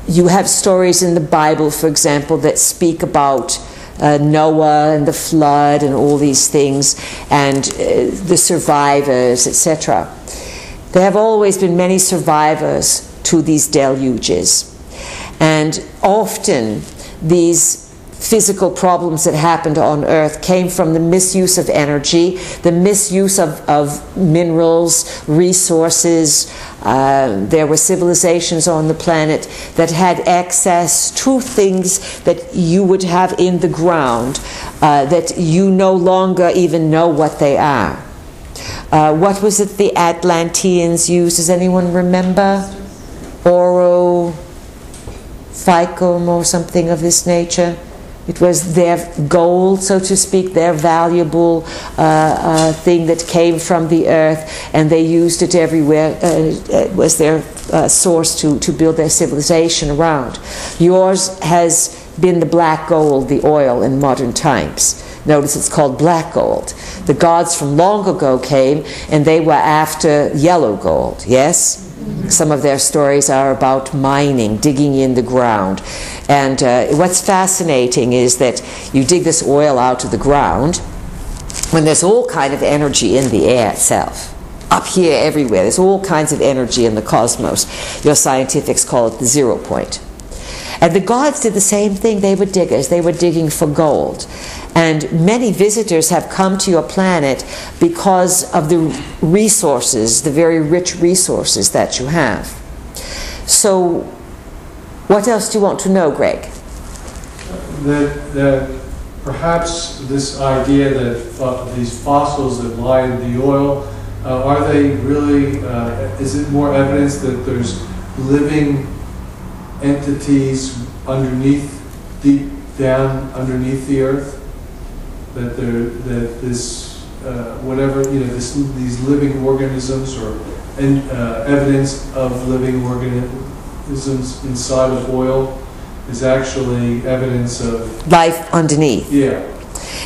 You have stories in the Bible, for example, that speak about Noah and the flood and all these things, and the survivors, etc. There have always been many survivors to these deluges. And often these physical problems that happened on Earth came from the misuse of energy, the misuse of minerals, resources. There were civilizations on the planet that had access to things that you would have in the ground that you no longer even know what they are. What was it the Atlanteans used? Does anyone remember? Oro, ficum, or something of this nature. It was their gold, so to speak, their valuable thing that came from the earth, and they used it everywhere. It was their source to build their civilization around. Yours has been the black gold, the oil, in modern times. Notice it's called black gold. The gods from long ago came, and they were after yellow gold, yes? Some of their stories are about mining, digging in the ground. And what's fascinating is that you dig this oil out of the ground when there's all kind of energy in the air itself. Up here, everywhere, there's all kinds of energy in the cosmos. Your scientifics call it the 0 point. And the gods did the same thing. They were diggers. They were digging for gold. And many visitors have come to your planet because of the resources, the very rich resources that you have. So, what else do you want to know, Greg? That perhaps this idea that these fossils that lie in the oil, are they really, is it more evidence that there's living entities underneath, deep down underneath the earth? That this whatever, you know, these living organisms, or evidence of living organisms inside of oil is actually evidence of life underneath. Yeah.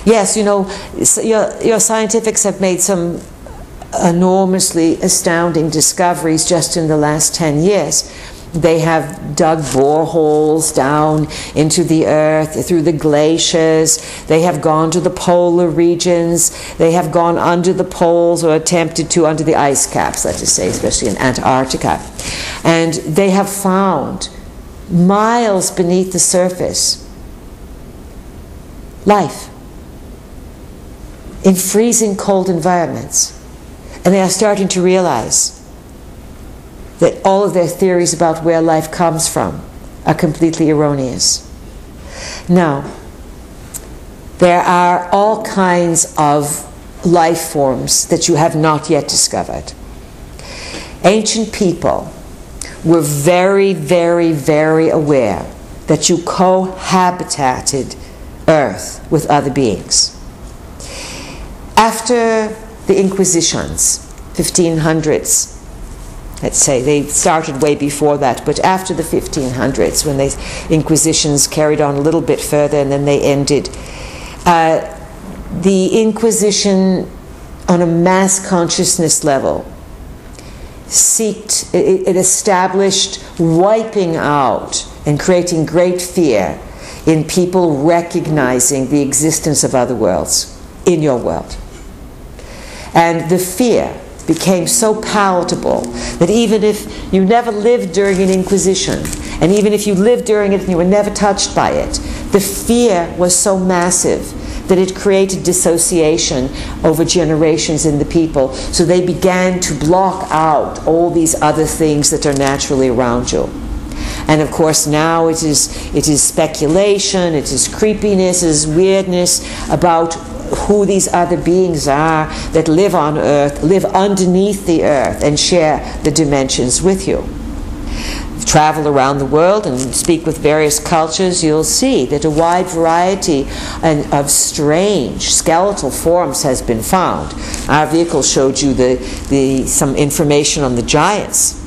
Yes, you know, your scientifics have made some enormously astounding discoveries just in the last 10 years. They have dug boreholes down into the earth through the glaciers. They have gone to the polar regions. They have gone under the poles, or attempted to, under the ice caps, let us say, especially in Antarctica. And they have found, miles beneath the surface, life in freezing cold environments. And they are starting to realize that all of their theories about where life comes from are completely erroneous. Now, there are all kinds of life forms that you have not yet discovered. Ancient people were very, very, very aware that you cohabitated Earth with other beings. After the Inquisitions, 1500s, let's say, they started way before that, but after the 1500s, when the Inquisitions carried on a little bit further and then they ended, the Inquisition on a mass consciousness level it established wiping out and creating great fear in people recognizing the existence of other worlds in your world. And the fear became so palatable that even if you never lived during an Inquisition, and even if you lived during it and you were never touched by it, the fear was so massive that it created dissociation over generations in the people. So they began to block out all these other things that are naturally around you. And of course now it is speculation, it is creepiness, it is weirdness about who these other beings are that live on Earth, live underneath the Earth, and share the dimensions with you. If you travel around the world and speak with various cultures, you'll see that a wide variety of strange skeletal forms has been found. Our vehicle showed you some information on the giants.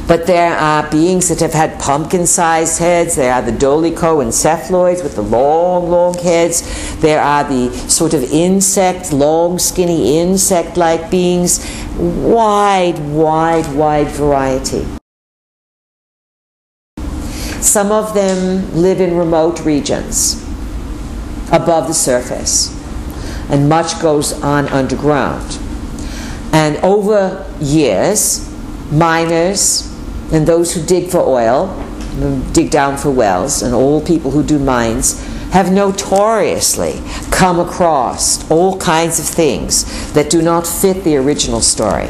But there are beings that have had pumpkin-sized heads. There are the dolichoencephaloids with the long, long heads. There are the sort of insect, long, skinny insect-like beings. Wide, wide, wide variety. Some of them live in remote regions above the surface, and much goes on underground. And over years, miners and those who dig for oil, dig down for wells, and all people who do mines have notoriously come across all kinds of things that do not fit the original story.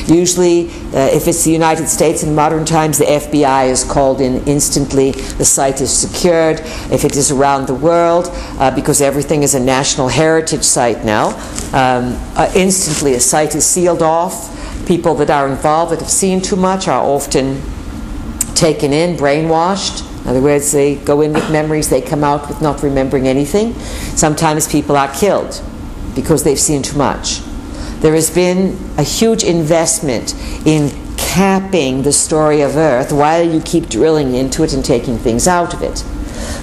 Usually, if it's the United States in modern times, the FBI is called in instantly, the site is secured. If it is around the world, because everything is a national heritage site now, instantly a site is sealed off. People that are involved that have seen too much are often taken in, brainwashed. In other words, they go in with memories, they come out with not remembering anything. Sometimes people are killed because they've seen too much. There has been a huge investment in capping the story of Earth while you keep drilling into it and taking things out of it.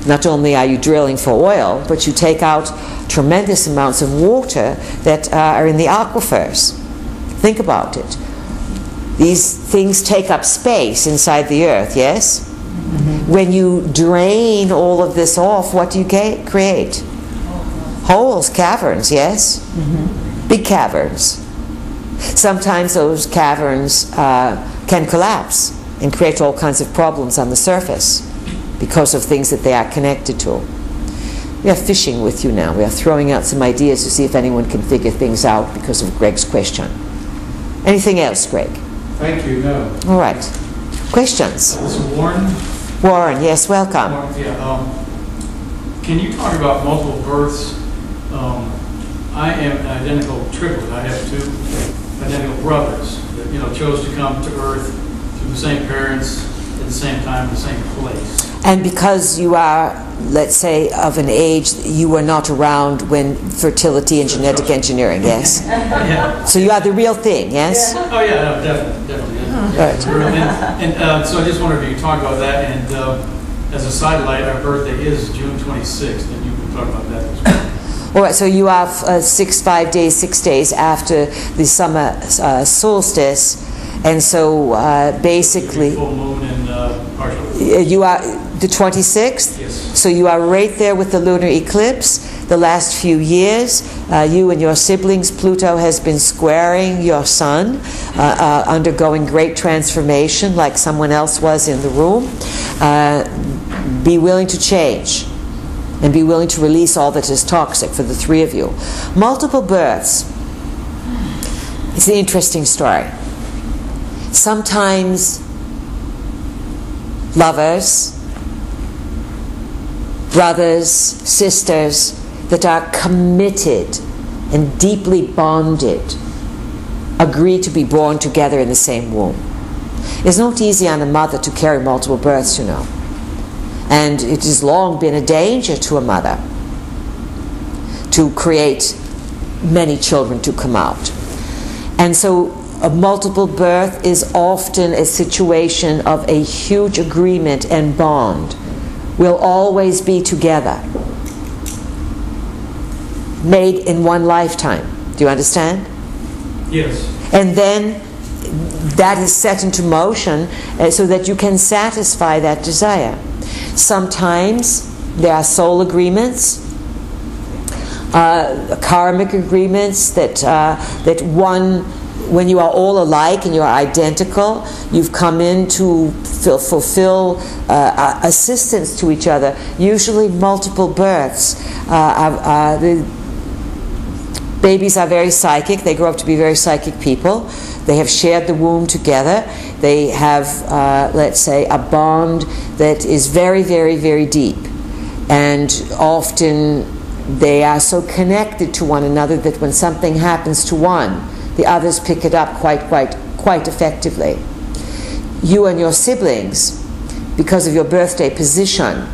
Not only are you drilling for oil, but you take out tremendous amounts of water that are in the aquifers. Think about it. These things take up space inside the Earth, yes? Mm-hmm. When you drain all of this off, what do you create? Holes, caverns, yes? Mm-hmm. Big caverns. Sometimes those caverns can collapse and create all kinds of problems on the surface because of things that they are connected to. We are fishing with you now. We are throwing out some ideas to see if anyone can figure things out because of Greg's question. Anything else, Greg? Thank you, no. All right. Questions? This is Warren. Warren, yes, welcome. Warren, yeah. Can you talk about multiple births? I am an identical triplet. I have two identical brothers that chose to come to Earth through the same parents at the same time, the same place. And because you are, let's say, of an age, you were not around when fertility and genetic engineering, yes? Yeah. So you are the real thing, yes? Yeah. Oh yeah, no, definitely. Right. And so I just wondered if you could talk about that. And as a sidelight, our birthday is June 26th, and you can talk about that as well. All right, so you have 6 days after the summer solstice, and so basically full moon and partial. You are the 26th. Yes. So you are right there with the lunar eclipse. The last few years, you and your siblings, Pluto has been squaring your sun, undergoing great transformation, like someone else was in the room. Be willing to change. And be willing to release all that is toxic for the three of you. Multiple births. It's an interesting story. Sometimes lovers, brothers, sisters that are committed and deeply bonded agree to be born together in the same womb. It's not easy on a mother to carry multiple births, you know. And it has long been a danger to a mother to create many children to come out. And so a multiple birth is often a situation of a huge agreement and bond. We'll always be together. Made in one lifetime. Do you understand? Yes. And then that is set into motion so that you can satisfy that desire. Sometimes there are soul agreements, karmic agreements that one, when you are all alike and you are identical, you've come in to fulfill assistance to each other. Usually multiple births. The babies are very psychic. They grow up to be very psychic people. They have shared the womb together. They have, let's say, a bond that is very, very, very deep. And often they are so connected to one another that when something happens to one, the others pick it up quite effectively. You and your siblings, because of your birthday position,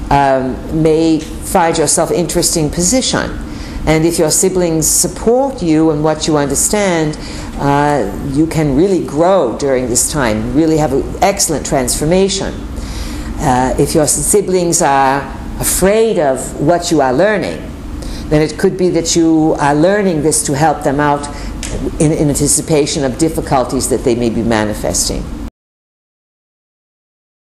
may find yourself in an interesting position. And if your siblings support you and what you understand, you can really grow during this time, really have an excellent transformation. If your siblings are afraid of what you are learning, then it could be that you are learning this to help them out in anticipation of difficulties that they may be manifesting.